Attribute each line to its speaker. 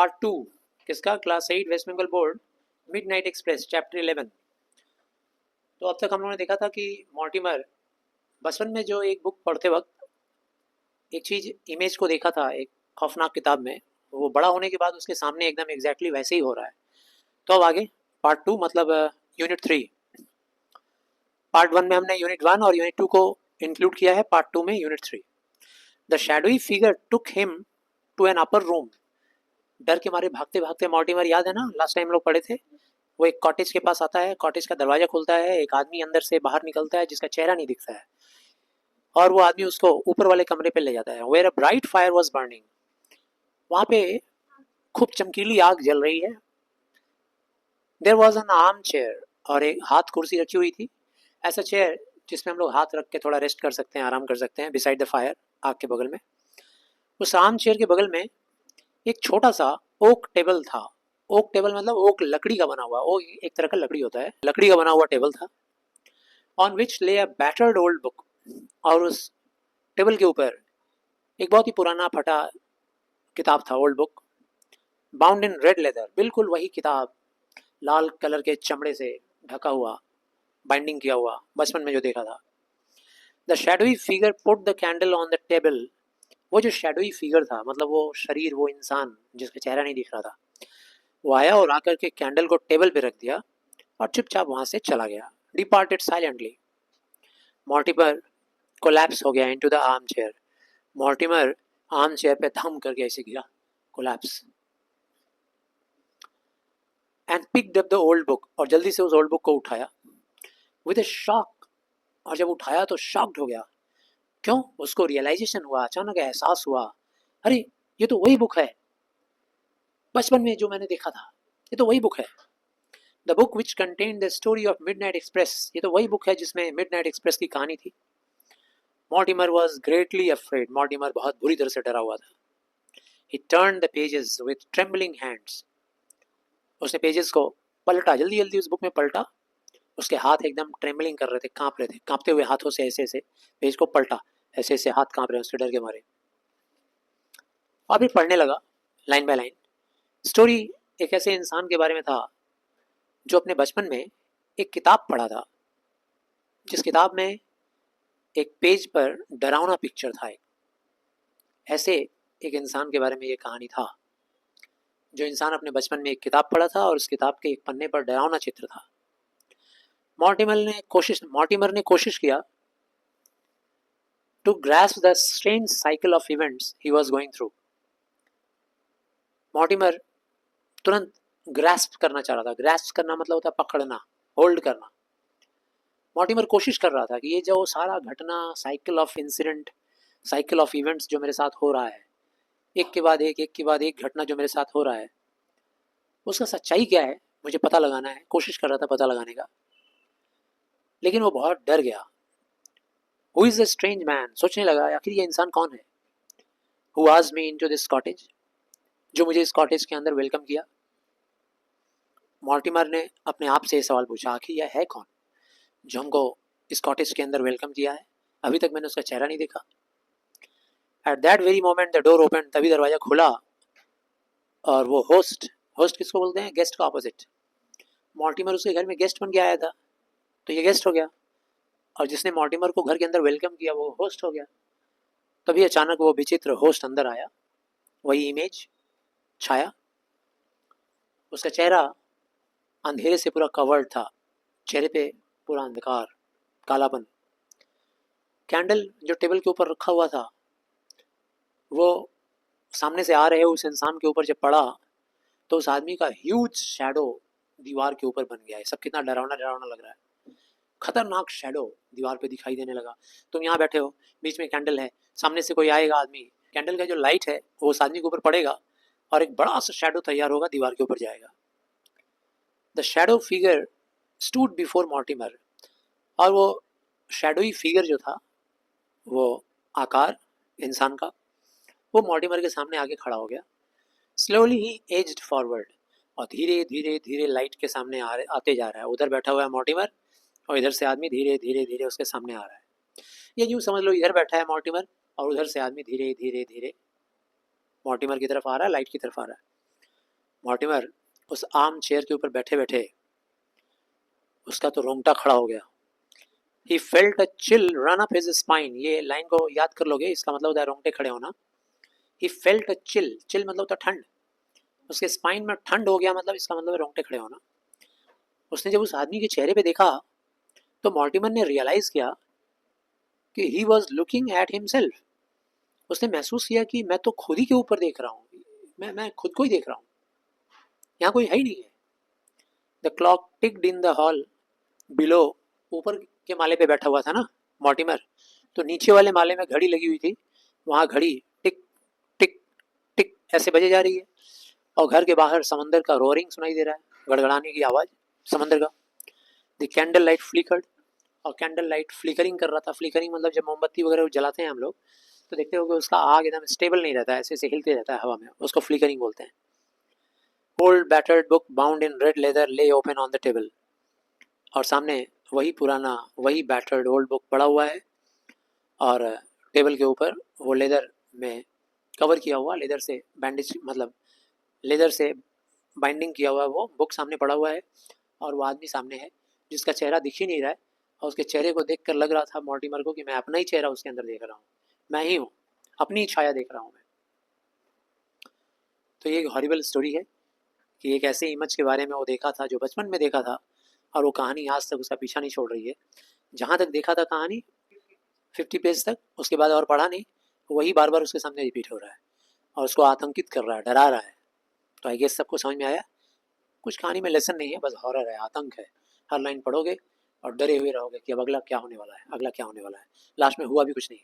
Speaker 1: Part 2 किसका? Class 8 West Bengal board, Midnight Express, chapter 11। तो अब तक हम लोगों ने देखा था कि मॉर्टिमर बचपन में जो एक बुक पढ़ते वक्त एक चीज़ इमेज को देखा था एक खौफनाक किताब में, वो बड़ा होने के बाद उसके सामने एकदम एग्जैक्टली वैसे ही हो रहा है। तो अब आगे पार्ट 2 मतलब यूनिट 3। पार्ट 1 में हमने यूनिट 1 और यूनिट 2 को इंक्लूड किया है, पार्ट 2 में unit 3। The shadowy figure took him to an upper room. डर के मारे भागते भागते मॉर्टिमर, याद है ना लास्ट टाइम लोग पढ़े थे, वो एक कॉटेज के पास आता है, कॉटेज का दरवाजा खुलता है, एक आदमी अंदर से बाहर निकलता है जिसका चेहरा नहीं दिखता है, और वो आदमी उसको ऊपर वाले कमरे पे ले जाता है। Where a bright fire was burning, वहां पे खूब चमकीली आग जल रही है। There was an armchair, और एक हाथ कुर्सी रखी हुई थी, ऐसा चेयर जिसमें हम लोग हाथ रख के थोड़ा रेस्ट कर सकते हैं, आराम कर सकते हैं, बिसाइड द फायर, आग के बगल में। उस आर्म चेयर के बगल में एक छोटा सा ओक टेबल था। ओक टेबल मतलब ओक लकड़ी का बना हुआ, वो एक तरह का लकड़ी होता है, लकड़ी का बना हुआ टेबल था। ऑन विच ले अ बैटर्ड ओल्ड बुक, और उस टेबल के ऊपर एक बहुत ही पुराना फटा किताब था, old book, bound in red leather, बिल्कुल वही किताब, लाल कलर के चमड़े से ढका हुआ, बाइंडिंग किया हुआ, बचपन में जो देखा था। The shadowy figure put the candle on the table, वो जो शैडोई फिगर था मतलब वो शरीर, वो इंसान जिसका चेहरा नहीं दिख रहा था, वो आया और आकर के कैंडल को टेबल पे रख दिया और चुपचाप वहां से चला गया। Departed silently. मॉर्टिमर कोलैप्स हो गया into the arm chair. Mortimer arm chair पे धम करके ऐसे गिरा, collapse. And picked up the old book, और जल्दी से उस ओल्ड बुक को उठाया। विद अ शॉक, और जब उठाया तो शॉक्ड हो गया। क्यों? उसको रियलाइजेशन हुआ, अचानक एहसास हुआ, अरे ये तो वही बुक है बचपन में जो मैंने देखा था, ये तो वही बुक है। The book which contain the story of midnight express, ये तो वही बुक है जिसमें मिडनाइट एक्सप्रेस की कहानी थी। Mortimer was greatly afraid, Mortimer बहुत बुरी तरह से डरा हुआ था। ही turn the pages with trembling hands, उसने पेजेस को पलटा, जल्दी जल्दी उस बुक में पलटा। उसके हाथ एकदम ट्रेम्बलिंग कर रहे थे, कांप रहे थे, कांपते हुए हाथों से ऐसे ऐसे पेज को पलटा, ऐसे ऐसे हाथ कांप रहे हैं उसके डर के मारे। और फिर पढ़ने लगा लाइन बाय लाइन। स्टोरी एक ऐसे इंसान के बारे में था जो अपने बचपन में एक किताब पढ़ा था, जिस किताब में एक पेज पर डरावना पिक्चर था। ऐसे एक इंसान के बारे में ये कहानी था, जो इंसान अपने बचपन में एक किताब पढ़ा था और उस किताब के एक पन्ने पर डरावना चित्र था। मॉर्टिमर ने कोशिश किया to grasp the strange cycle of events he was going through. Mortimer तुरंत ग्रास्प करना चाह रहा था। ग्रास्प करना मतलब होता है पकड़ना, होल्ड करना। मॉर्टिमर कोशिश कर रहा था कि ये जो सारा घटना, cycle of incident, cycle of events जो मेरे साथ हो रहा है, एक के बाद एक घटना जो मेरे साथ हो रहा है, उसका सच्चाई क्या है मुझे पता लगाना है। कोशिश कर रहा था पता लगाने का, लेकिन वो बहुत डर गया। Who is the strange man, सोचने लगा आखिर ये इंसान कौन है। Who asked me into this cottage, जो मुझे इस कॉटेज के अंदर वेलकम किया। मॉर्टिमर ने अपने आप से सवाल पूछा, आखिर यह है कौन जो हमको इस कॉटेज के अंदर वेलकम किया है? अभी तक मैंने उसका चेहरा नहीं देखा। At that very moment the door open, तभी दरवाजा खुला और वो होस्ट, होस्ट किसको बोलते हैं? गेस्ट का ऑपोजिट। मॉर्टिमर उसके घर में गेस्ट बन के आया था, तो ये गेस्ट हो गया, और जिसने मॉर्टिमर को घर के अंदर वेलकम किया वो होस्ट हो गया। तभी अचानक वो विचित्र होस्ट अंदर आया, वही इमेज छाया, उसका चेहरा अंधेरे से पूरा कवर्ड था, चेहरे पे पूरा अंधकार, कालापन। कैंडल जो टेबल के ऊपर रखा हुआ था वो सामने से आ रहे उस इंसान के ऊपर जब पड़ा तो उस आदमी का ह्यूज शैडो दीवार के ऊपर बन गया है। सब कितना डरावना डरावना लग रहा है, खतरनाक शैडो दीवार पे दिखाई देने लगा। तुम यहाँ बैठे हो, बीच में कैंडल है, सामने से कोई आएगा आदमी, कैंडल का जो लाइट है वो उस आदमी के ऊपर पड़ेगा और एक बड़ा सा शैडो तैयार होगा, दीवार के ऊपर जाएगा। The shadow figure stood before Mortimer, और वो शैडोई फिगर जो था, वो आकार इंसान का, वो मॉर्टिमर के सामने आके खड़ा हो गया। स्लोली ही एज्ड फॉरवर्ड, और धीरे धीरे धीरे लाइट के सामने आते जा रहा है। उधर बैठा हुआ है मॉर्टिमर और इधर से आदमी धीरे धीरे धीरे उसके सामने आ रहा है। ये यूँ समझ लो, इधर बैठा है मॉर्टिमर और उधर से आदमी धीरे धीरे धीरे मॉर्टिमर की तरफ आ रहा है, लाइट की तरफ आ रहा है। मॉर्टिमर उस आर्म चेयर के ऊपर बैठे बैठे उसका तो रोंगटा खड़ा हो गया। He felt a chill run up his spine। ये लाइन को याद कर लोगे, इसका मतलब होता है रोंगटे खड़े होना। He felt a chill, chill मतलब होता है ठंड, उसके स्पाइन में ठंड हो गया, मतलब इसका मतलब है रोंगटे खड़े होना। उसने जब उस आदमी के चेहरे पे देखा तो मॉर्टिमर ने रियलाइज किया कि he was looking at himself. उसने महसूस किया कि मैं तो खुद ही के ऊपर देख रहा हूँ, मैं खुद को ही देख रहा हूँ, यहाँ कोई है ही नहीं है। The clock ticked in the hall below. ऊपर के माले पे बैठा हुआ था ना मॉर्टिमर, तो नीचे वाले माले में घड़ी लगी हुई थी, वहाँ घड़ी टिक टिक टिक ऐसे बजे जा रही है। और घर के बाहर समंदर का रोरिंग सुनाई दे रहा है, गड़गड़ाने की आवाज़ समंदर का। द कैंडल लाइट फ्लिकर्ड, और कैंडल लाइट फ्लिकरिंग कर रहा था। फ्लिकरिंग मतलब जब मोमबत्ती वगैरह जलाते हैं हम लोग तो देखते हो कि उसका आग एकदम स्टेबल नहीं रहता है, ऐसे ऐसे हिलते रहता है हवा में, उसको फ्लिकरिंग बोलते हैं। Old battered book bound in red leather ले ओपन ऑन द टेबल, और सामने वही पुराना वही बैटर्ड ओल्ड बुक पड़ा हुआ है, और टेबल के ऊपर वो लेदर में कवर किया हुआ, लेदर से बैंडेज मतलब लेदर से बाइंडिंग किया हुआ वो बुक सामने पड़ा हुआ है, और वो आदमी सामने है जिसका चेहरा दिख ही नहीं रहा है। और उसके चेहरे को देखकर लग रहा था मॉर्टिमर को कि मैं अपना ही चेहरा उसके अंदर देख रहा हूँ, मैं ही हूँ, अपनी ही छाया देख रहा हूँ मैं। तो ये एक हॉरिबल स्टोरी है कि एक ऐसे इमेज के बारे में वो देखा था जो बचपन में देखा था, और वो कहानी आज तक उसका पीछा नहीं छोड़ रही है। जहाँ तक देखा था कहानी 50 पेज तक, उसके बाद और पढ़ा नहीं, वही बार बार उसके सामने रिपीट हो रहा है और उसको आतंकित कर रहा है, डरा रहा है। तो आई गेस सबको समझ में आया, कुछ कहानी में लेसन नहीं है, बस हॉरर है, आतंक है। हर लाइन पढ़ोगे और डरे हुए रहोगे कि अब अगला क्या होने वाला है, अगला क्या होने वाला है। लास्ट में हुआ भी कुछ नहीं।